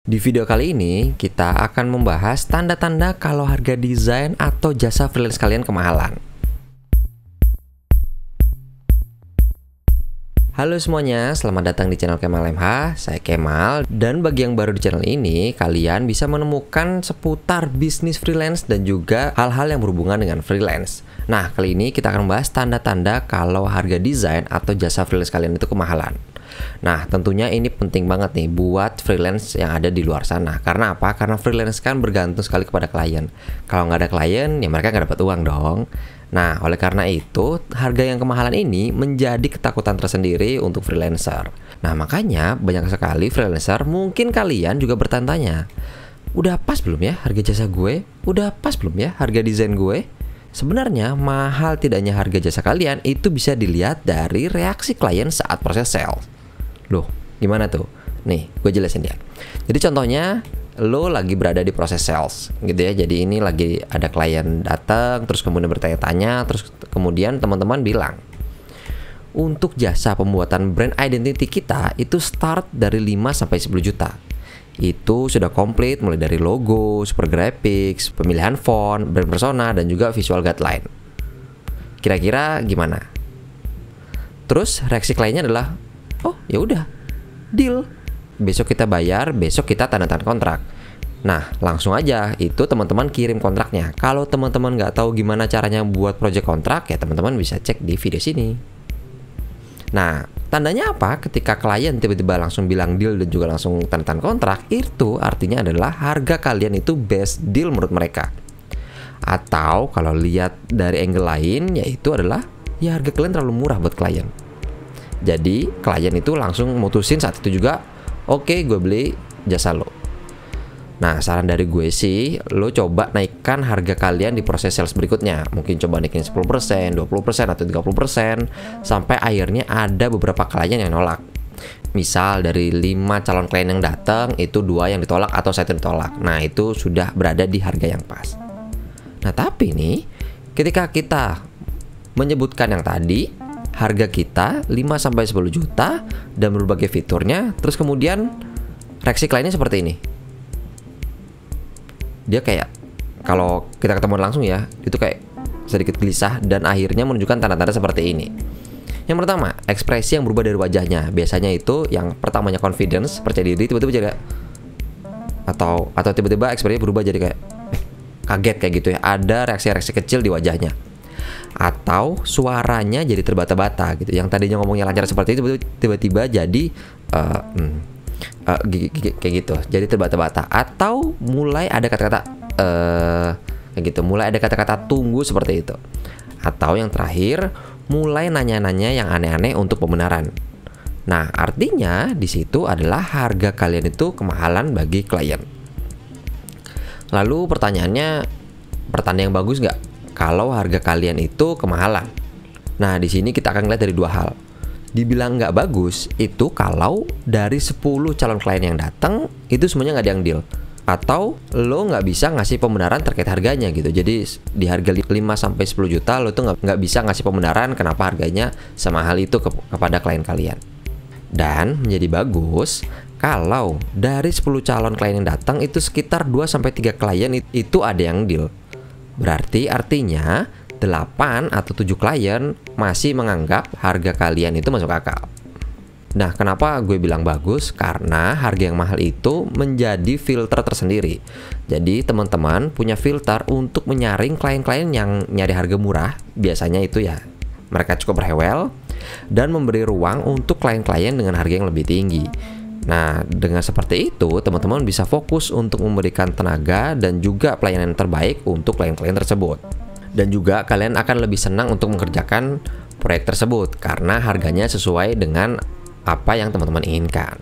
Di video kali ini, kita akan membahas tanda-tanda kalau harga desain atau jasa freelance kalian kemahalan. Halo semuanya, selamat datang di channel Kemal MH. Saya Kemal, dan bagi yang baru di channel ini, kalian bisa menemukan seputar bisnis freelance dan juga hal-hal yang berhubungan dengan freelance. Nah, kali ini kita akan membahas tanda-tanda kalau harga desain atau jasa freelance kalian itu kemahalan. Nah, tentunya ini penting banget nih buat freelance yang ada di luar sana. Karena apa? Karena freelance kan bergantung sekali kepada klien. Kalau nggak ada klien, ya mereka nggak dapat uang dong. Nah, oleh karena itu, harga yang kemahalan ini menjadi ketakutan tersendiri untuk freelancer. Nah, makanya banyak sekali freelancer, mungkin kalian juga bertanya, udah pas belum ya harga jasa gue? Udah pas belum ya harga desain gue? Sebenarnya, mahal tidaknya harga jasa kalian itu bisa dilihat dari reaksi klien saat proses sales. Loh, gimana tuh? Nih, gue jelasin ya. Jadi contohnya, lo lagi berada di proses sales gitu ya. Jadi ini lagi ada klien datang, terus kemudian bertanya-tanya, terus kemudian teman-teman bilang, untuk jasa pembuatan brand identity kita itu start dari 5-10 juta. Itu sudah komplit mulai dari logo, super graphics, pemilihan font, brand persona, dan juga visual guideline. Kira-kira gimana? Terus reaksi kliennya adalah, oh ya udah, deal. Besok kita bayar, besok kita tanda tangan kontrak. Nah, langsung aja itu teman-teman kirim kontraknya. Kalau teman-teman nggak tahu gimana caranya buat project kontrak, ya teman-teman bisa cek di video sini. Nah, tandanya apa? Ketika klien tiba-tiba langsung bilang deal dan juga langsung tanda tangan kontrak, itu artinya adalah harga kalian itu best deal menurut mereka. Atau kalau lihat dari angle lain, yaitu adalah ya harga kalian terlalu murah buat klien. Jadi klien itu langsung mutusin saat itu juga, oke, gue beli jasa lo. Nah, saran dari gue sih, lo coba naikkan harga kalian di proses sales berikutnya. Mungkin coba naikin 10%, 20%, atau 30%, sampai akhirnya ada beberapa klien yang nolak. Misal dari 5 calon klien yang datang, itu 2 yang ditolak atau 1 yang ditolak. Nah, itu sudah berada di harga yang pas. Nah, tapi nih, ketika kita menyebutkan yang tadi, harga kita 5-10 juta dan berbagai fiturnya, terus kemudian reaksi kliennya seperti ini. Dia kayak, kalau kita ketemu langsung ya, itu kayak sedikit gelisah dan akhirnya menunjukkan tanda-tanda seperti ini. Yang pertama, ekspresi yang berubah dari wajahnya. Biasanya itu yang pertamanya confidence, percaya diri, tiba-tiba jadi atau tiba-tiba ekspresinya berubah jadi kayak kaget kayak gitu ya. Ada reaksi-reaksi kecil di wajahnya. Atau suaranya jadi terbata-bata gitu. Yang tadinya ngomongnya lancar seperti itu tiba-tiba jadi kayak gitu. Jadi terbata-bata. Atau mulai ada kata-kata kayak gitu. Mulai ada kata-kata tunggu seperti itu. Atau yang terakhir, mulai nanya-nanya yang aneh-aneh untuk pembenaran. Nah, artinya di situ adalah harga kalian itu kemahalan bagi klien. Lalu pertanyaannya, pertanda yang bagus nggak kalau harga kalian itu kemahalan? Nah, di sini kita akan lihat dari 2 hal. Dibilang nggak bagus itu kalau dari 10 calon klien yang datang itu semuanya nggak ada yang deal, atau lo nggak bisa ngasih pembenaran terkait harganya gitu. Jadi di harga 5-10 juta lo tuh nggak bisa ngasih pembenaran kenapa harganya semahal itu kepada klien kalian. Dan menjadi bagus kalau dari 10 calon klien yang datang itu sekitar 2-3 klien itu ada yang deal. Berarti artinya 8 atau 7 klien masih menganggap harga kalian itu masuk akal. Nah, kenapa gue bilang bagus? Karena harga yang mahal itu menjadi filter tersendiri. Jadi teman-teman punya filter untuk menyaring klien-klien yang nyari harga murah. Biasanya itu ya mereka cukup rewel, dan memberi ruang untuk klien-klien dengan harga yang lebih tinggi. Nah, dengan seperti itu, teman-teman bisa fokus untuk memberikan tenaga dan juga pelayanan terbaik untuk klien-klien tersebut. Dan juga kalian akan lebih senang untuk mengerjakan proyek tersebut karena harganya sesuai dengan apa yang teman-teman inginkan.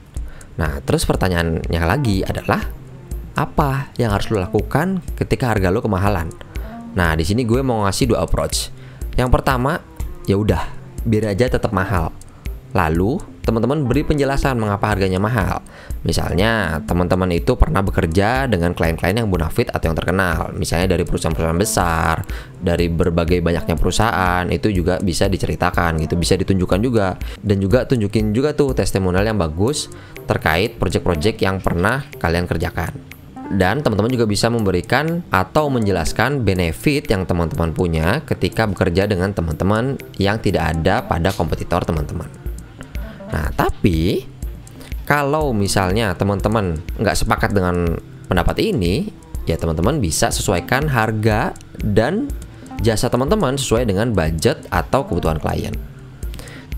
Nah, terus pertanyaannya lagi adalah, apa yang harus lo lakukan ketika harga lo kemahalan? Nah, di sini gue mau ngasih 2 approach. Yang pertama, ya udah, biar aja tetap mahal. Lalu teman-teman beri penjelasan mengapa harganya mahal. Misalnya, teman-teman itu pernah bekerja dengan klien-klien yang bonafit atau yang terkenal. Misalnya dari perusahaan-perusahaan besar, dari berbagai banyaknya perusahaan, itu juga bisa diceritakan gitu, bisa ditunjukkan juga. Dan juga tunjukin juga tuh testimonial yang bagus terkait project-project yang pernah kalian kerjakan. Dan teman-teman juga bisa memberikan atau menjelaskan benefit yang teman-teman punya ketika bekerja dengan teman-teman yang tidak ada pada kompetitor teman-teman. Nah, tapi kalau misalnya teman-teman nggak sepakat dengan pendapat ini, ya teman-teman bisa sesuaikan harga dan jasa teman-teman sesuai dengan budget atau kebutuhan klien.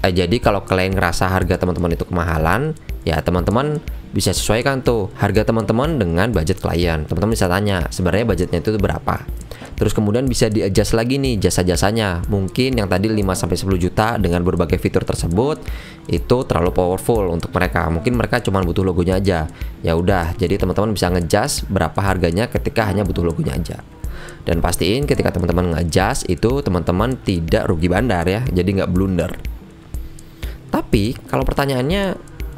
Jadi kalau klien ngerasa harga teman-teman itu kemahalan, ya teman-teman bisa sesuaikan tuh harga teman-teman dengan budget klien. Teman-teman bisa tanya, sebenarnya budgetnya itu berapa? Terus kemudian bisa di-adjust lagi nih jasa-jasanya. Mungkin yang tadi 5-10 juta dengan berbagai fitur tersebut itu terlalu powerful untuk mereka. Mungkin mereka cuma butuh logonya aja. Ya udah, jadi teman-teman bisa nge-adjust berapa harganya ketika hanya butuh logonya aja. Dan pastiin ketika teman-teman nge-adjust itu teman-teman tidak rugi bandar ya. Jadi nggak blunder. Tapi kalau pertanyaannya,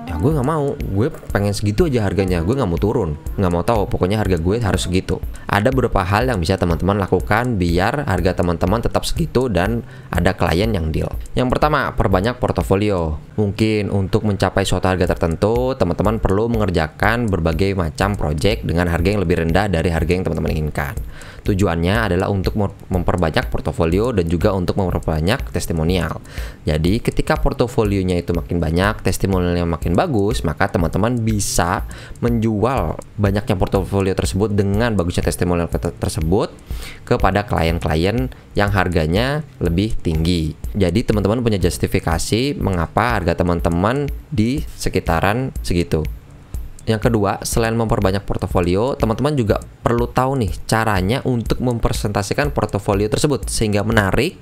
ya gue nggak mau, gue pengen segitu aja harganya, gue nggak mau turun, nggak mau tahu, pokoknya harga gue harus segitu. Ada beberapa hal yang bisa teman-teman lakukan biar harga teman-teman tetap segitu dan ada klien yang deal. Yang pertama, perbanyak portofolio. Mungkin untuk mencapai suatu harga tertentu, teman-teman perlu mengerjakan berbagai macam project dengan harga yang lebih rendah dari harga yang teman-teman inginkan. Tujuannya adalah untuk memperbanyak portofolio dan juga untuk memperbanyak testimonial. Jadi ketika portofolionya itu makin banyak, testimonialnya makin bagus, maka teman-teman bisa menjual banyaknya portofolio tersebut dengan bagusnya testimonial tersebut kepada klien-klien yang harganya lebih tinggi. Jadi teman-teman punya justifikasi mengapa harga teman-teman di sekitaran segitu. Yang kedua, selain memperbanyak portofolio, teman-teman juga perlu tahu nih caranya untuk mempresentasikan portofolio tersebut sehingga menarik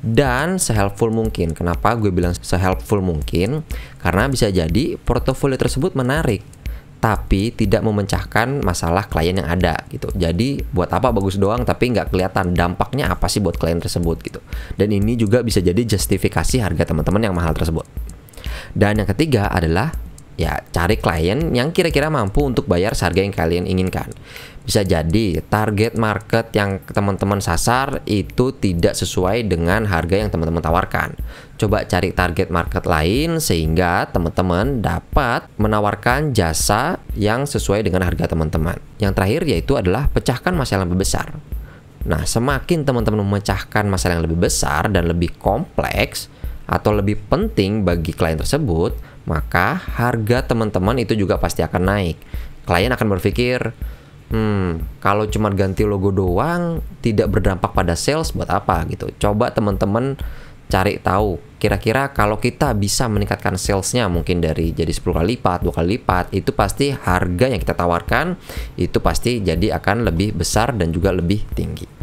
dan se-helpful mungkin. Kenapa gue bilang se-helpful mungkin? Karena bisa jadi portofolio tersebut menarik tapi tidak memecahkan masalah klien yang ada gitu. Jadi buat apa bagus doang tapi nggak kelihatan dampaknya apa sih buat klien tersebut gitu. Dan ini juga bisa jadi justifikasi harga teman-teman yang mahal tersebut. Dan yang ketiga adalah ya cari klien yang kira-kira mampu untuk bayar seharga yang kalian inginkan. Bisa jadi target market yang teman-teman sasar itu tidak sesuai dengan harga yang teman-teman tawarkan. Coba cari target market lain sehingga teman-teman dapat menawarkan jasa yang sesuai dengan harga teman-teman. Yang terakhir yaitu adalah pecahkan masalah yang lebih besar. Nah, semakin teman-teman memecahkan masalah yang lebih besar dan lebih kompleks atau lebih penting bagi klien tersebut, maka harga teman-teman itu juga pasti akan naik. Klien akan berpikir, kalau cuma ganti logo doang tidak berdampak pada sales, buat apa gitu. Coba teman-teman cari tahu kira-kira kalau kita bisa meningkatkan salesnya mungkin dari jadi 10 kali lipat, 2 kali lipat, itu pasti harga yang kita tawarkan itu pasti jadi akan lebih besar dan juga lebih tinggi.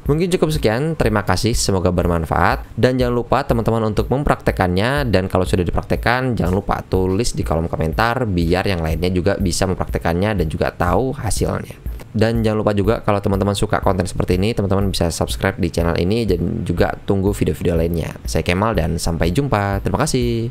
Mungkin cukup sekian, terima kasih, semoga bermanfaat. Dan jangan lupa teman-teman untuk mempraktekannya. Dan kalau sudah dipraktekkan, jangan lupa tulis di kolom komentar biar yang lainnya juga bisa mempraktekannya dan juga tahu hasilnya. Dan jangan lupa juga kalau teman-teman suka konten seperti ini, teman-teman bisa subscribe di channel ini dan juga tunggu video-video lainnya. Saya Kemal dan sampai jumpa, terima kasih.